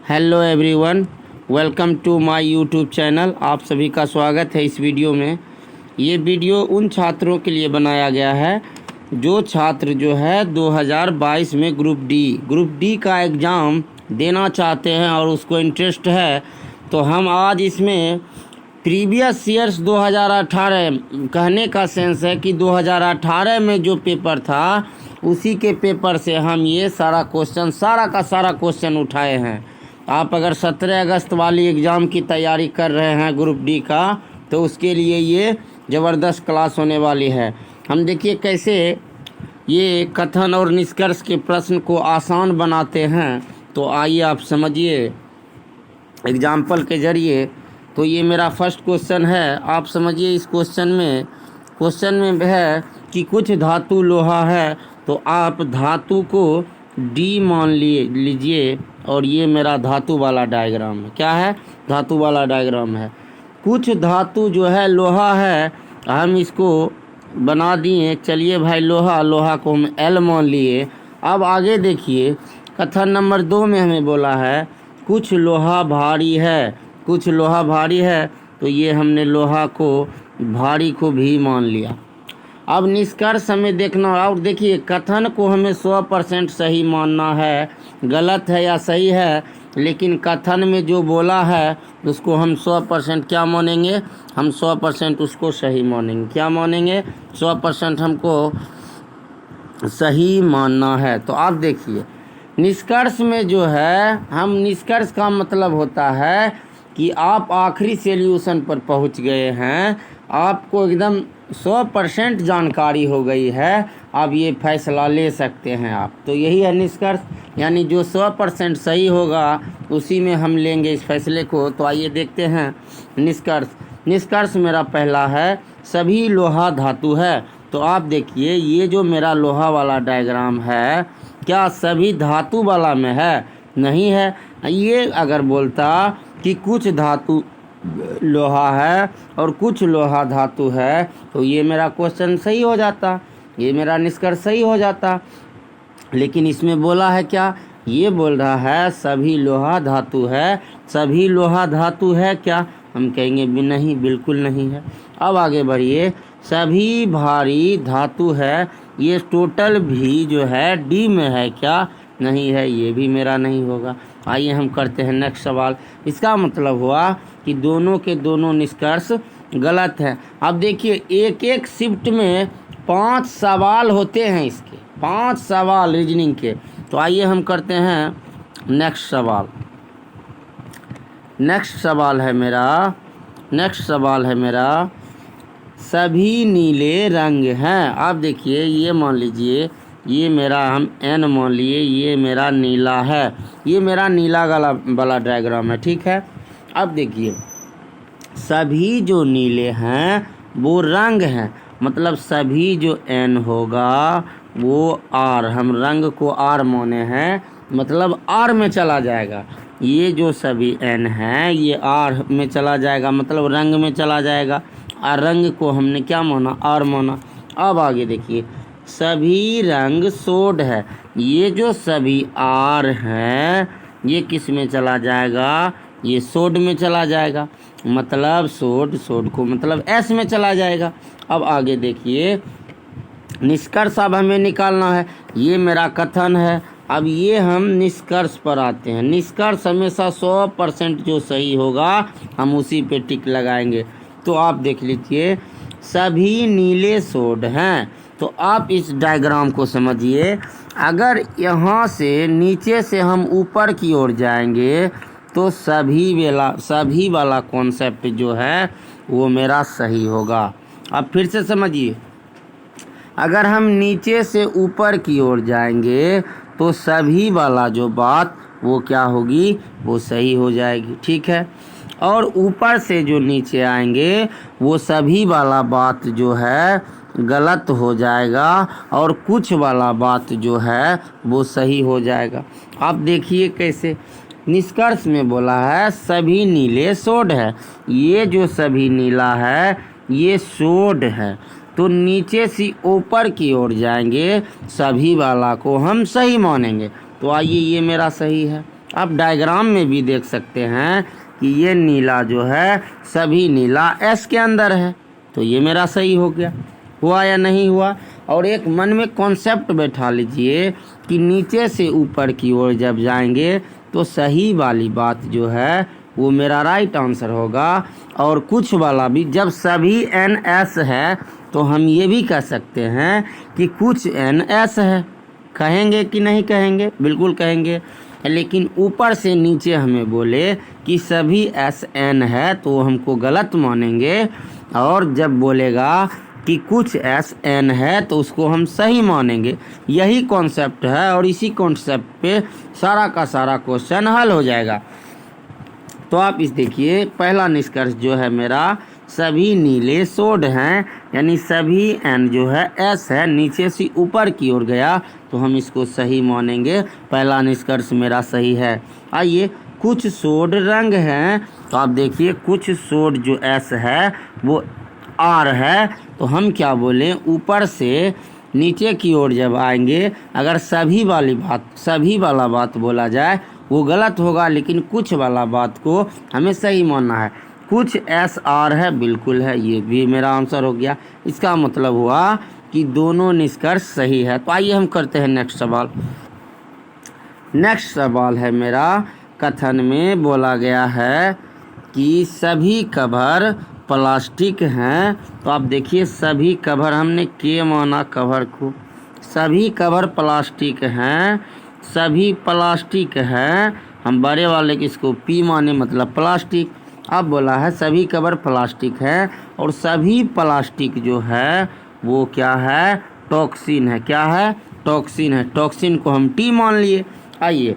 Hello everyone, welcome to my YouTube channel. आप सभी का स्वागत है इस वीडियो में। ये वीडियो उन छात्रों के लिए बनाया गया है जो छात्र जो है 2022 में ग्रुप डी का एग्ज़ाम देना चाहते हैं और उसको इंटरेस्ट है। तो हम आज इसमें प्रीवियस ईयर्स 2018 कहने का सेंस है कि 2018 में जो पेपर था उसी के पेपर से हम ये सारा क्वेश्चन उठाए हैं। आप अगर 17 अगस्त वाली एग्ज़ाम की तैयारी कर रहे हैं ग्रुप डी का, तो उसके लिए ये ज़बरदस्त क्लास होने वाली है। हम देखिए कैसे ये कथन और निष्कर्ष के प्रश्न को आसान बनाते हैं। तो आइए आप समझिए एग्जाम्पल के ज़रिए। तो ये मेरा फर्स्ट क्वेश्चन है, आप समझिए। इस क्वेश्चन में है कि कुछ धातु लोहा है, तो आप धातु को डी मान लीजिए और ये मेरा धातु वाला डायग्राम है। क्या है? धातु वाला डायग्राम है। कुछ धातु जो है लोहा है, हम इसको बना दिए। चलिए भाई, लोहा को हम एल मान लिए। अब आगे देखिए, कथन नंबर 2 में हमें बोला है कुछ लोहा भारी है, तो ये हमने लोहा को भारी को भी मान लिया। अब निष्कर्ष हमें देखना, और देखिए कथन को हमें 100% सही मानना है, गलत है या सही है, लेकिन कथन में जो बोला है उसको हम 100% क्या मानेंगे? हम 100% उसको सही मानेंगे। क्या मानेंगे? 100% हमको सही मानना है। तो आप देखिए निष्कर्ष में जो है, हम निष्कर्ष का मतलब होता है कि आप आखिरी सॉल्यूशन पर पहुंच गए हैं, आपको एकदम 100% जानकारी हो गई है, अब ये फैसला ले सकते हैं आप। तो यही है निष्कर्ष, यानी जो 100% सही होगा उसी में हम लेंगे इस फैसले को। तो आइए देखते हैं निष्कर्ष मेरा पहला है सभी लोहा धातु है। तो आप देखिए ये जो मेरा लोहा वाला डायग्राम है, क्या सभी धातु वाला में है? नहीं है। ये अगर बोलता कि कुछ धातु लोहा है और कुछ लोहा धातु है, तो ये मेरा क्वेश्चन सही हो जाता, ये मेरा निष्कर्ष सही हो जाता। लेकिन इसमें बोला है क्या? ये बोल रहा है सभी लोहा धातु है। सभी लोहा धातु है क्या? हम कहेंगे नहीं, बिल्कुल नहीं है। अब आगे बढ़िए, सभी भारी धातु है, ये टोटल भी जो है डी में है क्या? नहीं है, ये भी मेरा नहीं होगा। आइए हम करते हैं नेक्स्ट सवाल। इसका मतलब हुआ कि दोनों के दोनों निष्कर्ष गलत है। अब देखिए एक एक शिफ्ट में 5 सवाल होते हैं, इसके 5 सवाल रीजनिंग के। तो आइए हम करते हैं नेक्स्ट सवाल है मेरा सभी नीले रंग हैं। आप देखिए ये मान लीजिए, ये मेरा हम एन मान लिए, ये मेरा नीला है, ये मेरा नीला वाला डायग्राम है, ठीक है। अब देखिए सभी जो नीले हैं वो रंग हैं, मतलब सभी जो एन होगा वो आर, हम रंग को आर माने हैं, मतलब आर में चला जाएगा। ये जो सभी एन है ये आर में चला जाएगा, मतलब रंग में चला जाएगा। और रंग को हमने क्या माना? आर माना। अब आगे देखिए सभी रंग सोड है, ये जो सभी आर हैं ये किस में चला जाएगा? ये सोड में चला जाएगा, मतलब सोड को मतलब एस में चला जाएगा। अब आगे देखिए निष्कर्ष अब हमें निकालना है। ये मेरा कथन है, अब ये हम निष्कर्ष पर आते हैं। निष्कर्ष हमेशा 100% जो सही होगा हम उसी पे टिक लगाएंगे। तो आप देख लीजिए सभी नीले सोड हैं। तो आप इस डायग्राम को समझिए, अगर यहाँ से नीचे से हम ऊपर की ओर जाएंगे तो सभी वाला कॉन्सेप्ट जो है वो मेरा सही होगा। अब फिर से समझिए, अगर हम नीचे से ऊपर की ओर जाएंगे तो सभी वाला जो बात वो क्या होगी? वो सही हो जाएगी, ठीक है। और ऊपर से जो नीचे आएंगे वो सभी वाला बात जो है गलत हो जाएगा और कुछ वाला बात जो है वो सही हो जाएगा। आप देखिए कैसे निष्कर्ष में बोला है सभी नीले सोड है, ये जो सभी नीला है ये सोड है। तो नीचे से ऊपर की ओर जाएंगे, सभी वाला को हम सही मानेंगे। तो आइए ये मेरा सही है, आप डायग्राम में भी देख सकते हैं कि ये नीला जो है सभी नीला एस के अंदर है, तो ये मेरा सही हो गया। हुआ या नहीं हुआ? और एक मन में कॉन्सेप्ट बैठा लीजिए कि नीचे से ऊपर की ओर जब जाएंगे तो सही वाली बात जो है वो मेरा राइट आंसर होगा। और कुछ वाला भी, जब सभी एन एस है तो हम ये भी कह सकते हैं कि कुछ एन एस है। कहेंगे कि नहीं कहेंगे? बिल्कुल कहेंगे। लेकिन ऊपर से नीचे हमें बोले कि सभी एस एन है तो हमको गलत मानेंगे, और जब बोलेगा कि कुछ एस एन है तो उसको हम सही मानेंगे। यही कॉन्सेप्ट है और इसी कॉन्सेप्ट पे सारा का सारा क्वेश्चन हल हो जाएगा। तो आप इस देखिए, पहला निष्कर्ष जो है मेरा, सभी नीले सोड हैं, यानी सभी एन जो है एस है, नीचे से ऊपर की ओर गया तो हम इसको सही मानेंगे। पहला निष्कर्ष मेरा सही है। आइए, कुछ सोड रंग हैं, तो आप देखिए कुछ सोड जो एस है वो आर है, तो हम क्या बोलें, ऊपर से नीचे की ओर जब आएंगे अगर सभी वाला बात बोला जाए वो गलत होगा, लेकिन कुछ वाला बात को हमें सही मानना है। कुछ एस आर है, बिल्कुल है, ये भी मेरा आंसर हो गया। इसका मतलब हुआ कि दोनों निष्कर्ष सही है। तो आइए हम करते हैं नेक्स्ट सवाल। नेक्स्ट सवाल है मेरा, कथन में बोला गया है कि सभी कवर प्लास्टिक हैं। तो आप देखिए, सभी कवर, हमने के माना कवर को, सभी कवर प्लास्टिक हैं, सभी प्लास्टिक हैं, हम बड़े वाले की इसको पी माने, मतलब प्लास्टिक। अब बोला है सभी कवर प्लास्टिक है, और सभी प्लास्टिक जो है वो क्या है, टॉक्सिन है। क्या है? टॉक्सिन है। टॉक्सिन को हम टी मान लिए। आइए,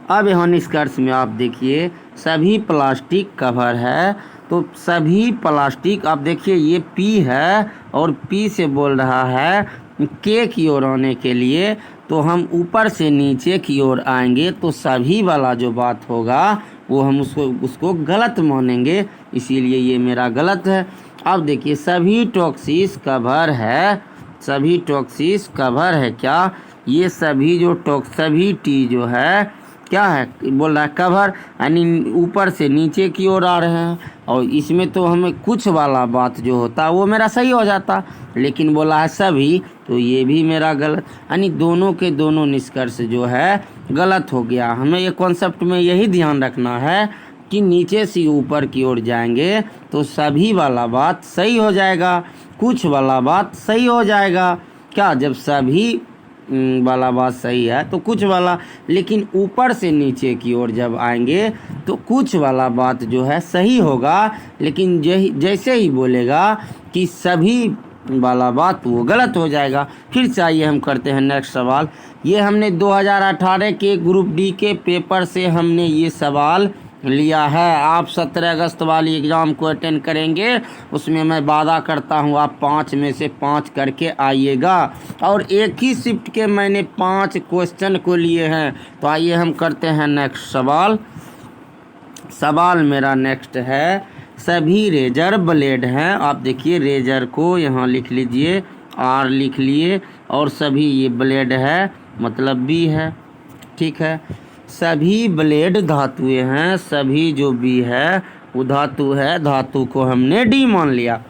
अब यहाँ निष्कर्ष में आप देखिए, सभी प्लास्टिक कवर है, तो सभी प्लास्टिक, आप देखिए ये पी है और पी से बोल रहा है के की ओर आने के लिए, तो हम ऊपर से नीचे की ओर आएंगे तो सभी वाला जो बात होगा वो हम उसको गलत मानेंगे, इसीलिए ये मेरा गलत है। अब देखिए, सभी टॉक्सिस कवर है, सभी टॉक्सिस कवर है। क्या ये सभी जो सभी टी जो है क्या है, बोल रहा है कवर, यानी ऊपर से नीचे की ओर आ रहे हैं, और इसमें तो हमें कुछ वाला बात जो होता वो मेरा सही हो जाता, लेकिन बोला है सभी, तो ये भी मेरा गलत, यानी दोनों के दोनों निष्कर्ष जो है गलत हो गया। हमें ये कॉन्सेप्ट में यही ध्यान रखना है कि नीचे से ऊपर की ओर जाएंगे तो सभी वाला बात सही हो जाएगा, कुछ वाला बात सही हो जाएगा। क्या, जब सभी वाला बात सही है तो कुछ वाला, लेकिन ऊपर से नीचे की ओर जब आएंगे तो कुछ वाला बात जो है सही होगा, लेकिन जैसे ही बोलेगा कि सभी वाला बात वो गलत हो जाएगा। फिर चाहिए हम करते हैं नेक्स्ट सवाल। ये हमने 2018 के ग्रुप डी के पेपर से हमने ये सवाल लिया है। आप 17 अगस्त वाली एग्ज़ाम को अटेंड करेंगे, उसमें मैं वादा करता हूँ आप 5 में से 5 करके आइएगा, और एक ही शिफ्ट के मैंने 5 क्वेश्चन को लिए हैं। तो आइए हम करते हैं नेक्स्ट सवाल। सवाल मेरा नेक्स्ट है, सभी रेजर ब्लेड हैं। आप देखिए, रेजर को यहाँ लिख लीजिए, आर लिख लिए, और सभी ये ब्लेड है, मतलब बी है, ठीक है। सभी ब्लेड धातुएं हैं, सभी जो बी है वो धातु है, धातु को हमने डी मान लिया।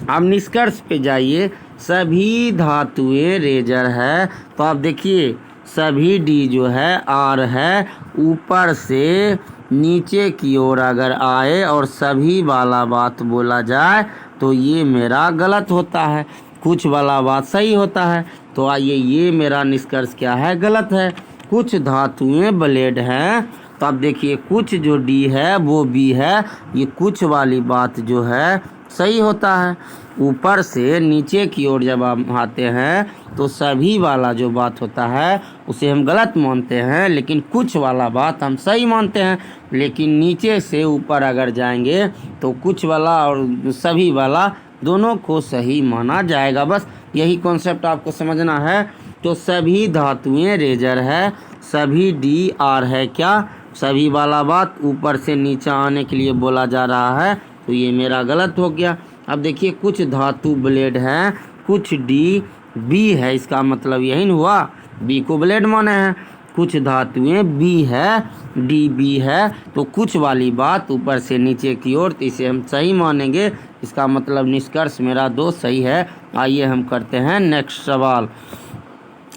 अब निष्कर्ष पे जाइए, सभी धातुएं रेजर है, तो आप देखिए सभी डी जो है आर है, ऊपर से नीचे की ओर अगर आए और सभी वाला बात बोला जाए तो ये मेरा गलत होता है, कुछ वाला बात सही होता है। तो आइए, ये मेरा निष्कर्ष क्या है, गलत है। कुछ धातुएं ब्लेड हैं, तो आप देखिए कुछ जो डी है वो बी है, ये कुछ वाली बात जो है सही होता है। ऊपर से नीचे की ओर जब आप आते हैं तो सभी वाला जो बात होता है उसे हम गलत मानते हैं, लेकिन कुछ वाला बात हम सही मानते हैं। लेकिन नीचे से ऊपर अगर जाएंगे तो कुछ वाला और सभी वाला दोनों को सही माना जाएगा। बस यही कॉन्सेप्ट आपको समझना है। तो सभी धातुएं रेजर है, सभी डी आर है। क्या, सभी वाला बात ऊपर से नीचे आने के लिए बोला जा रहा है, तो ये मेरा गलत हो गया। अब देखिए, कुछ धातु ब्लेड हैं, कुछ डी बी है, इसका मतलब यही हुआ बी को ब्लेड माने हैं। कुछ धातुएं बी है, डी बी है, तो कुछ वाली बात ऊपर से नीचे की ओर, तो इसे हम सही मानेंगे। इसका मतलब निष्कर्ष मेरा 2 सही है। आइए हम करते हैं नेक्स्ट सवाल।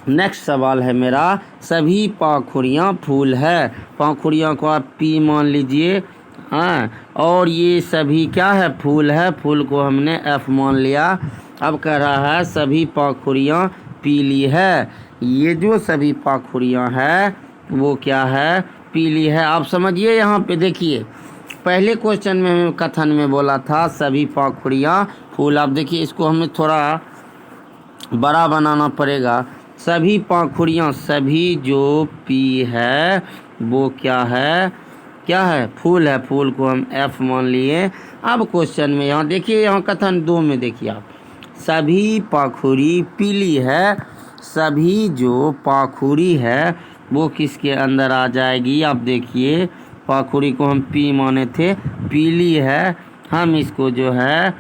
नेक्स्ट सवाल है मेरा, सभी पाखुड़ियाँ फूल है। पाखुड़ियाँ को आप पी मान लीजिए, हाँ, और ये सभी क्या है, फूल है। फूल को हमने एफ मान लिया। अब कह रहा है सभी पाखुड़ियाँ पीली है। ये जो सभी पाखुड़ियाँ है वो क्या है, पीली है। आप समझिए, यहाँ पे देखिए, पहले क्वेश्चन में कथन में बोला था सभी पाखुड़ियाँ फूल। आप देखिए, इसको हमें थोड़ा बड़ा बनाना पड़ेगा। सभी पाखुड़ियाँ, सभी जो पी है वो क्या है, क्या है, फूल है। फूल को हम एफ मान लिए। अब क्वेश्चन में यहाँ देखिए, यहाँ कथन 2 में देखिए आप, सभी पाखुड़ी पीली है। सभी जो पाखुड़ी है वो किसके अंदर आ जाएगी। आप देखिए, पाखुड़ी को हम पी माने थे, पीली है, हम इसको जो है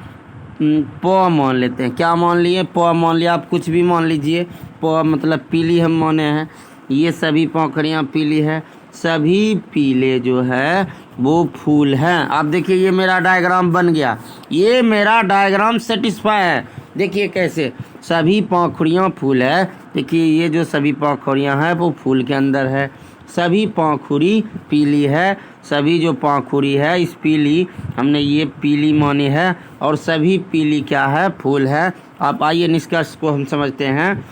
प मान लेते हैं। क्या मान लिए, प मान लिया। आप कुछ भी मान लीजिए, प मतलब पीली हम माने हैं। ये सभी पाखुड़ियाँ पीली है। सभी पीले जो है वो फूल हैं। आप देखिए, ये मेरा डायग्राम बन गया। ये मेरा डायग्राम सेटिस्फाई है। देखिए कैसे, सभी पाखुड़ियाँ फूल है। देखिए, ये जो सभी पाखुड़ियाँ हैं वो फूल के अंदर है। सभी पाखुड़ी पीली है। सभी जो पाखुड़ी है, इस पीली हमने ये पीली मानी है, और सभी पीली क्या है, फूल है। आप आइए निष्कर्ष को हम समझते हैं।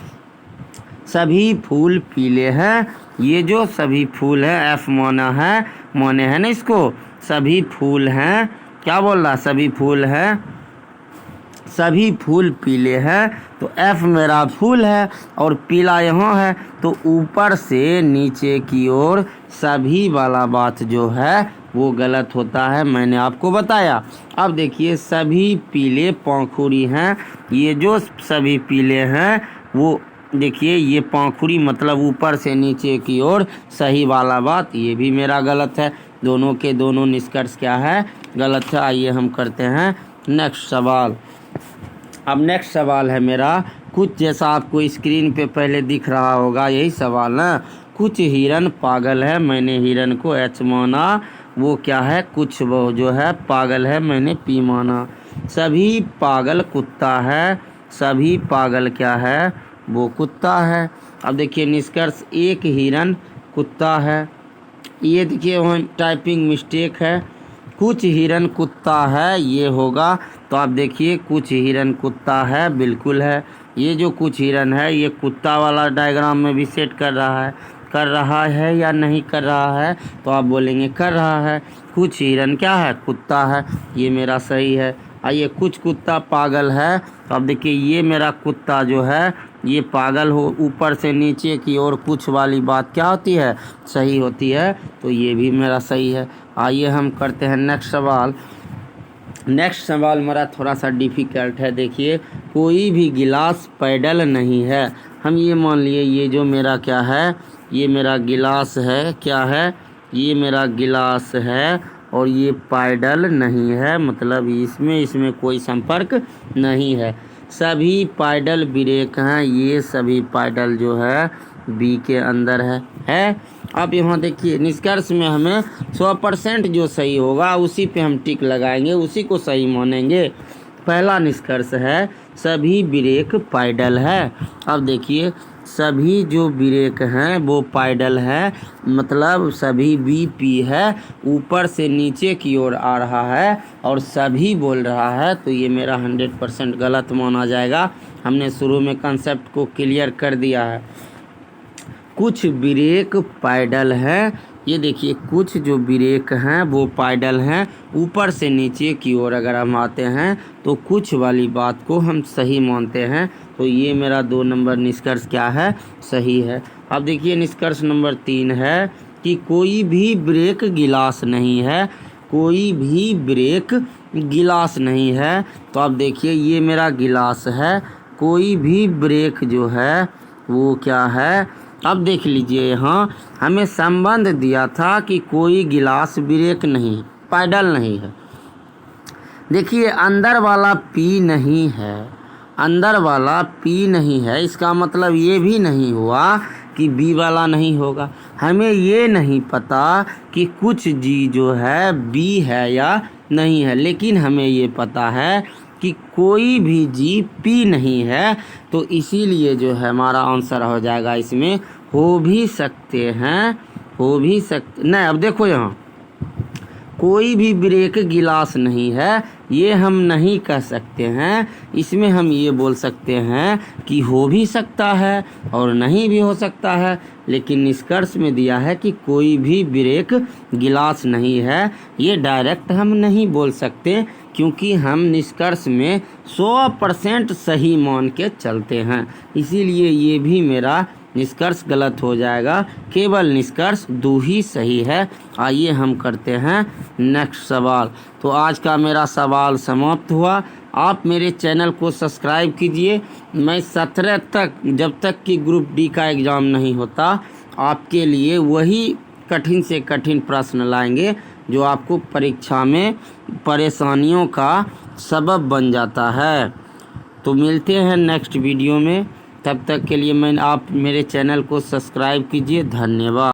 सभी फूल पीले हैं। ये जो सभी फूल है, एफ माने है ना इसको, सभी फूल हैं। क्या बोल रहा, सभी फूल हैं, सभी फूल पीले हैं, तो एफ मेरा फूल है और पीला यहाँ है, तो ऊपर से नीचे की ओर सभी वाला बात जो है वो गलत होता है, मैंने आपको बताया। अब देखिए, सभी पीले पाखुड़ी हैं। ये जो सभी पीले हैं वो देखिए, ये पाखुड़ी मतलब ऊपर से नीचे की ओर, सही वाला बात, ये भी मेरा गलत है। दोनों के दोनों निष्कर्ष क्या है, गलत है। आइए हम करते हैं नेक्स्ट सवाल। अब नेक्स्ट सवाल है मेरा, कुछ जैसा आपको स्क्रीन पे पहले दिख रहा होगा, यही सवाल ना। कुछ हिरन पागल है, मैंने हिरन को एच माना, वो क्या है, कुछ वो जो है पागल है, मैंने पी माना। सभी पागल कुत्ता है। सभी पागल क्या है, वो कुत्ता है। अब देखिए निष्कर्ष, एक हिरन कुत्ता है। ये देखिए वहाँ टाइपिंग मिस्टेक है, कुछ हिरन कुत्ता है ये होगा। तो आप देखिए, कुछ हिरन कुत्ता है, बिल्कुल है। ये जो कुछ हिरन है, ये कुत्ता वाला डायग्राम में भी सेट कर रहा है या नहीं कर रहा है, तो आप बोलेंगे कर रहा है। कुछ हिरन क्या है, कुत्ता है, ये मेरा सही है। आइए, कुछ कुत्ता पागल है, तो अब देखिए, ये मेरा कुत्ता जो है ये पागल हो, ऊपर से नीचे की ओर कुछ वाली बात क्या होती है, सही होती है, तो ये भी मेरा सही है। आइए हम करते हैं नेक्स्ट सवाल। नेक्स्ट सवाल मेरा थोड़ा सा डिफ़िकल्ट है। देखिए, कोई भी गिलास पैडल नहीं है। हम ये मान लिए, ये जो मेरा क्या है, ये मेरा गिलास है, क्या है, ये मेरा गिलास है, और ये पैडल नहीं है, मतलब इसमें कोई संपर्क नहीं है। सभी पैडल ब्रेक हैं। ये सभी पैडल जो है बी के अंदर है। अब यहाँ देखिए, निष्कर्ष में हमें 100% जो सही होगा उसी पे हम टिक लगाएंगे, उसी को सही मानेंगे। पहला निष्कर्ष है, सभी ब्रेक पैडल है। अब देखिए, सभी जो ब्रेक हैं वो पैडल है, मतलब सभी बी पी है, ऊपर से नीचे की ओर आ रहा है और सभी बोल रहा है, तो ये मेरा 100% गलत माना जाएगा। हमने शुरू में कंसेप्ट को क्लियर कर दिया है। कुछ ब्रेक पैडल है। ये देखिए, कुछ जो ब्रेक हैं वो पैडल हैं, ऊपर से नीचे की ओर अगर हम आते हैं तो कुछ वाली बात को हम सही मानते हैं, तो ये मेरा 2 नंबर निष्कर्ष क्या है, सही है। अब देखिए, निष्कर्ष नंबर 3 है कि कोई भी ब्रेक गिलास नहीं है। कोई भी ब्रेक गिलास नहीं है, तो अब देखिए, ये मेरा गिलास है, कोई भी ब्रेक जो है वो क्या है। अब देख लीजिए, यहाँ हमें संबंध दिया था कि कोई गिलास ब्रेक नहीं, पैडल नहीं है। देखिए, अंदर वाला पी नहीं है, अंदर वाला पी नहीं है, इसका मतलब ये भी नहीं हुआ कि बी वाला नहीं होगा। हमें ये नहीं पता कि कुछ जी जो है बी है या नहीं है, लेकिन हमें ये पता है कि कोई भी जी पी नहीं है। तो इसीलिए जो है हमारा आंसर हो जाएगा इसमें हो भी सकते हैं, हो भी सकते नहीं। अब देखो यहाँ कोई भी ब्रेक गिलास नहीं है, ये हम नहीं कह सकते हैं। इसमें हम ये बोल सकते हैं कि हो भी सकता है और नहीं भी हो सकता है, लेकिन निष्कर्ष में दिया है कि कोई भी ब्रेक गिलास नहीं है। ये डायरेक्ट हम नहीं बोल सकते, क्योंकि हम निष्कर्ष में 100% सही मान के चलते हैं। इसीलिए ये भी मेरा निष्कर्ष गलत हो जाएगा, केवल निष्कर्ष 2 ही सही है। आइए हम करते हैं नेक्स्ट सवाल। तो आज का मेरा सवाल समाप्त हुआ। आप मेरे चैनल को सब्सक्राइब कीजिए। मैं 17 तक, जब तक कि ग्रुप डी का एग्ज़ाम नहीं होता, आपके लिए वही कठिन से कठिन प्रश्न लाएंगे जो आपको परीक्षा में परेशानियों का सबब बन जाता है। तो मिलते हैं नेक्स्ट वीडियो में। तब तक के लिए आप मेरे चैनल को सब्सक्राइब कीजिए। धन्यवाद।